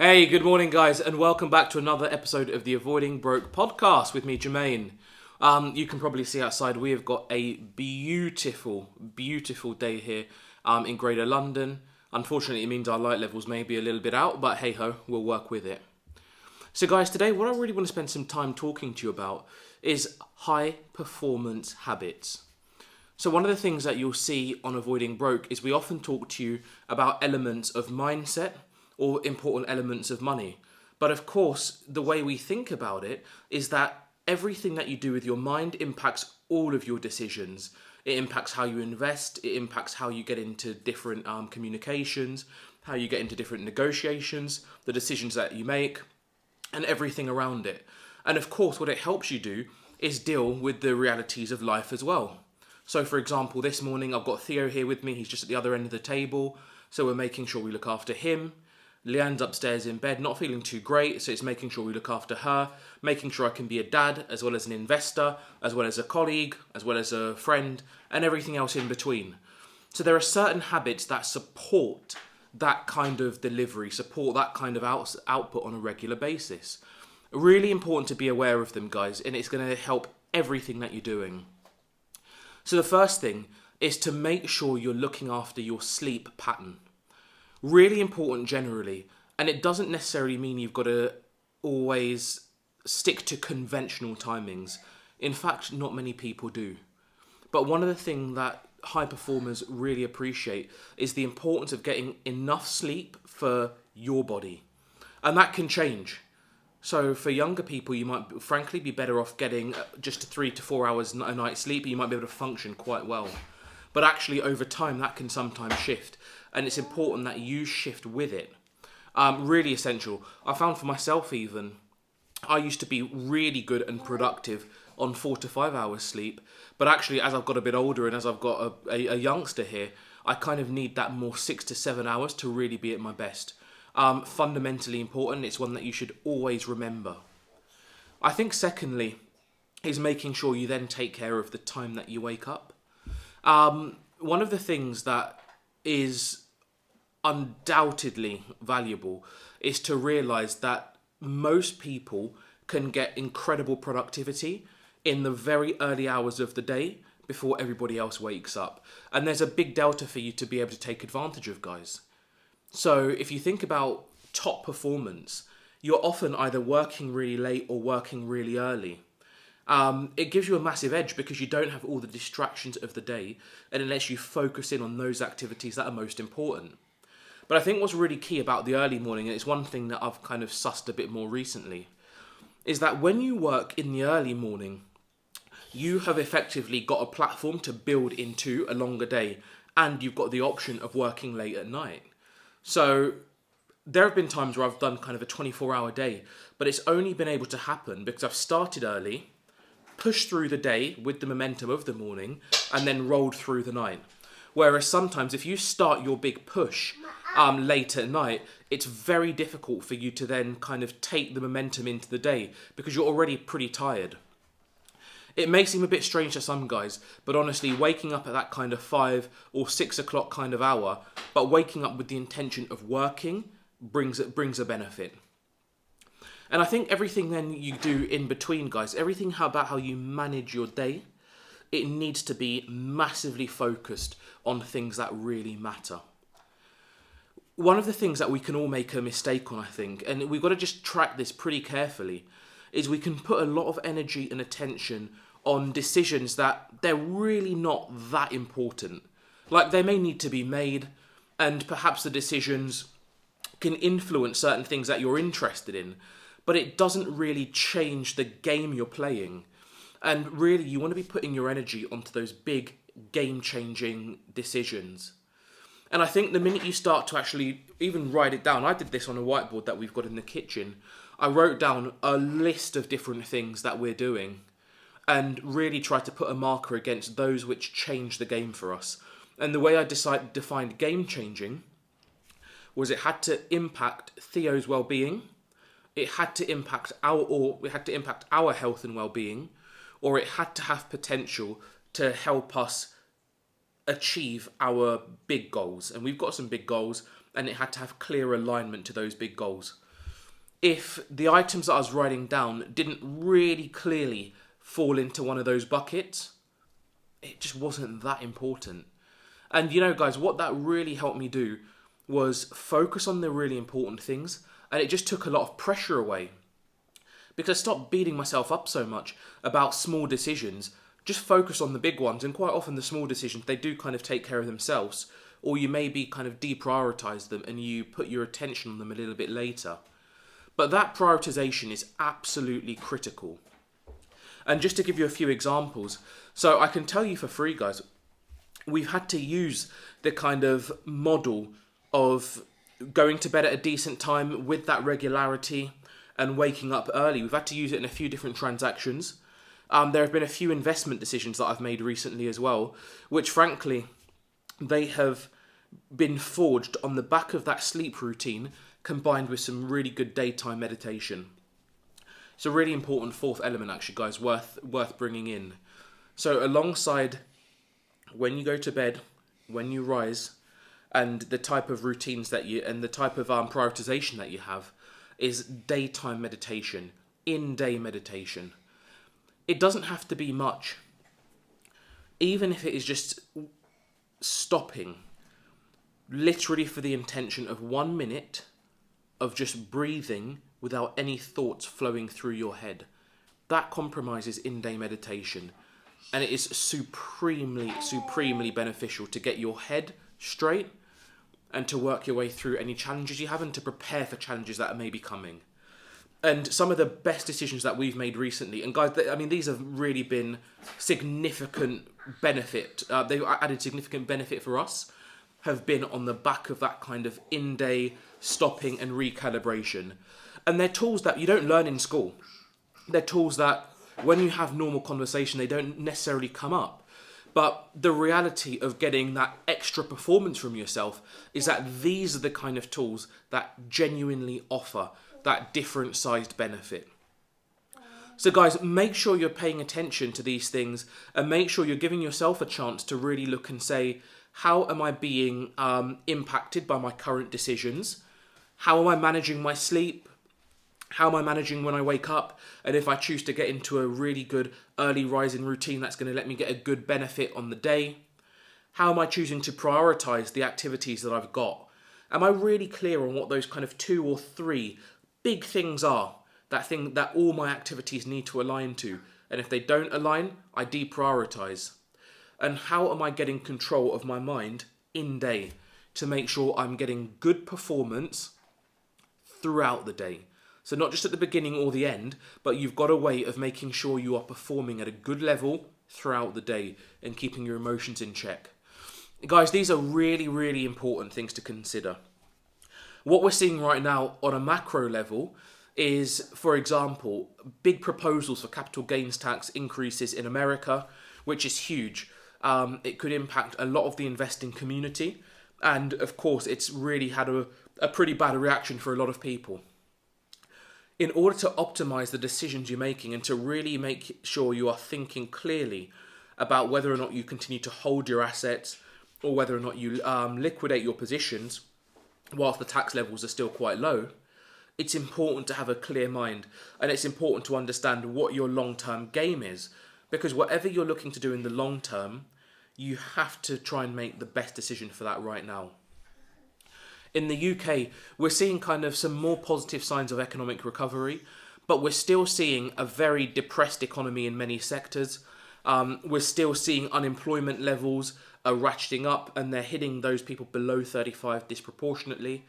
Hey, good morning, guys, and welcome back to another episode of the Avoiding Broke podcast with me, Jamain. You can probably see outside we have got a beautiful, beautiful day here in Greater London. Unfortunately, it means our light levels may be a little bit out, but hey-ho, we'll work with it. So, guys, today what I really want to spend some time talking to you about is high-performance habits. So one of the things that you'll see on Avoiding Broke is we often talk to you about elements of mindset or important elements of money. But of course, the way we think about it is that everything that you do with your mind impacts all of your decisions. It impacts how you invest, it impacts how you get into different communications, how you get into different negotiations, the decisions that you make, and everything around it. And of course, what it helps you do is deal with the realities of life as well. So for example, this morning I've got Theo here with me, he's just at the other end of the table, so we're making sure we look after him. Leanne's upstairs in bed, not feeling too great, so it's making sure we look after her, making sure I can be a dad, as well as an investor, as well as a colleague, as well as a friend, and everything else in between. So there are certain habits that support that kind of delivery, support that kind of output on a regular basis. Really important to be aware of them, guys, and it's going to help everything that you're doing. So the first thing is to make sure you're looking after your sleep pattern. Really important generally, and it doesn't necessarily mean you've got to always stick to conventional timings. In fact, not many people do. But one of the things that high performers really appreciate is the importance of getting enough sleep for your body. And that can change. So for younger people, you might frankly be better off getting just 3 to 4 hours a night sleep, and you might be able to function quite well. But actually, over time, that can sometimes shift. And it's important that you shift with it. Really essential. I found for myself even, I used to be really good and productive on 4 to 5 hours sleep. But actually, as I've got a bit older and as I've got a youngster here, I kind of need that more 6 to 7 hours to really be at my best. Fundamentally important. It's one that you should always remember. I think secondly is making sure you then take care of the time that you wake up. One of the things that is undoubtedly valuable is to realise that most people can get incredible productivity in the very early hours of the day before everybody else wakes up. And there's a big delta for you to be able to take advantage of, guys. So if you think about top performance, you're often either working really late or working really early. It gives you a massive edge because you don't have all the distractions of the day, and it lets you focus in on those activities that are most important. But I think what's really key about the early morning, and it's one thing that I've kind of sussed a bit more recently, is that when you work in the early morning, you have effectively got a platform to build into a longer day, and you've got the option of working late at night. So there have been times where I've done kind of a 24-hour day, but it's only been able to happen because I've started early, pushed through the day with the momentum of the morning, and then rolled through the night. Whereas sometimes if you start your big push late at night, it's very difficult for you to then kind of take the momentum into the day because you're already pretty tired. It may seem a bit strange to some guys, but honestly, waking up at that kind of 5 or 6 o'clock kind of hour, but waking up with the intention of working brings a benefit. And I think everything then you do in between, guys, everything about how you manage your day, it needs to be massively focused on things that really matter. One of the things that we can all make a mistake on, I think, and we've got to just track this pretty carefully, is we can put a lot of energy and attention on decisions that they're really not that important. Like, they may need to be made, and perhaps the decisions can influence certain things that you're interested in, but it doesn't really change the game you're playing. And really, you want to be putting your energy onto those big game-changing decisions. And I think the minute you start to actually even write it down, I did this on a whiteboard that we've got in the kitchen. I wrote down a list of different things that we're doing and really tried to put a marker against those which change the game for us. And the way I defined game-changing was it had to impact Theo's well-being, it had to impact our health and well-being, or it had to have potential to help us achieve our big goals. And we've got some big goals, and it had to have clear alignment to those big goals. if the items that I was writing down didn't really clearly fall into one of those buckets, it just wasn't that important. And you know, guys, what that really helped me do was focus on the really important things, and it just took a lot of pressure away. Because I stopped beating myself up so much about small decisions, just focus on the big ones, and quite often the small decisions, they do kind of take care of themselves, or you maybe kind of deprioritize them and you put your attention on them a little bit later. But that prioritization is absolutely critical. And just to give you a few examples, so I can tell you for free, guys, we've had to use the kind of model of going to bed at a decent time with that regularity and waking up early. We've had to use it in a few different transactions. There have been a few investment decisions that I've made recently as well, which frankly, they have been forged on the back of that sleep routine combined with some really good daytime meditation. It's a really important fourth element, actually, guys, worth bringing in. So alongside when you go to bed, when you rise, and the type of routines that you, and the type of prioritization that you have, is daytime meditation, in-day meditation. It doesn't have to be much. Even if it is just stopping, literally for the intention of 1 minute of just breathing without any thoughts flowing through your head. That compromises in-day meditation. And it is supremely, supremely beneficial to get your head straight and to work your way through any challenges you have and to prepare for challenges that may be coming. And some of the best decisions that we've made recently, and guys, I mean, these have really been significant benefit. They've added significant benefit for us, have been on the back of that kind of in-day stopping and recalibration. And they're tools that you don't learn in school. They're tools that when you have normal conversation, they don't necessarily come up. But the reality of getting that extra performance from yourself is that these are the kind of tools that genuinely offer that different sized benefit. So guys, make sure you're paying attention to these things and make sure you're giving yourself a chance to really look and say, how am I being impacted by my current decisions? How am I managing my sleep? How am I managing when I wake up? And if I choose to get into a really good early rising routine that's going to let me get a good benefit on the day? How am I choosing to prioritize the activities that I've got? Am I really clear on what those kind of 2 or 3 big things are? That thing that all my activities need to align to. And if they don't align, I deprioritize. And how am I getting control of my mind in day to make sure I'm getting good performance throughout the day? So not just at the beginning or the end, but you've got a way of making sure you are performing at a good level throughout the day and keeping your emotions in check. Guys, these are really, really important things to consider. What we're seeing right now on a macro level is, for example, big proposals for capital gains tax increases in America, which is huge. It could impact a lot of the investing community. And of course, it's really had a pretty bad reaction for a lot of people. In order to optimize the decisions you're making and to really make sure you are thinking clearly about whether or not you continue to hold your assets or whether or not you liquidate your positions whilst the tax levels are still quite low, it's important to have a clear mind and it's important to understand what your long-term game is, because whatever you're looking to do in the long term, you have to try and make the best decision for that right now. In the UK, we're seeing kind of some more positive signs of economic recovery, but we're still seeing a very depressed economy in many sectors. We're still seeing unemployment levels are ratcheting up and they're hitting those people below 35 disproportionately.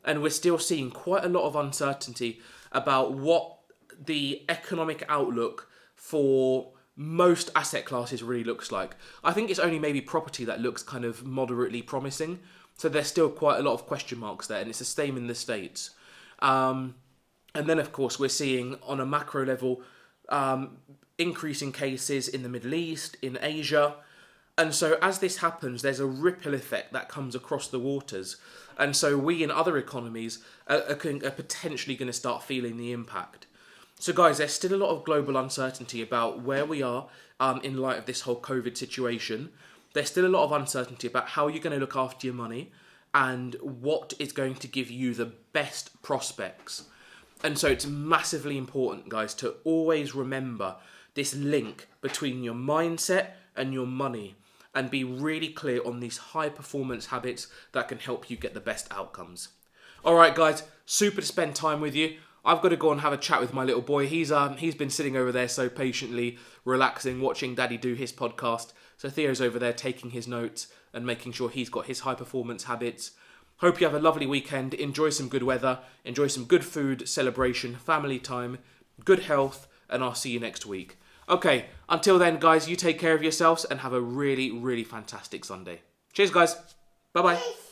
And we're still seeing quite a lot of uncertainty about what the economic outlook for most asset classes really looks like. I think it's only maybe property that looks kind of moderately promising. So there's still quite a lot of question marks there, and it's the same in the States. And then, of course, we're seeing on a macro level increasing cases in the Middle East, in Asia. And so as this happens, there's a ripple effect that comes across the waters. And so we in other economies are potentially going to start feeling the impact. So guys, there's still a lot of global uncertainty about where we are in light of this whole COVID situation. There's still a lot of uncertainty about how you're going to look after your money and what is going to give you the best prospects. And so it's massively important, guys, to always remember this link between your mindset and your money, and be really clear on these high performance habits that can help you get the best outcomes. All right, guys, super to spend time with you. I've got to go and have a chat with my little boy. He's been sitting over there so patiently, relaxing, watching Daddy do his podcast. So Theo's over there taking his notes and making sure he's got his high performance habits. Hope you have a lovely weekend. Enjoy some good weather. Enjoy some good food, celebration, family time, good health, and I'll see you next week. Okay, until then, guys, you take care of yourselves and have a really, really fantastic Sunday. Cheers, guys. Bye-bye.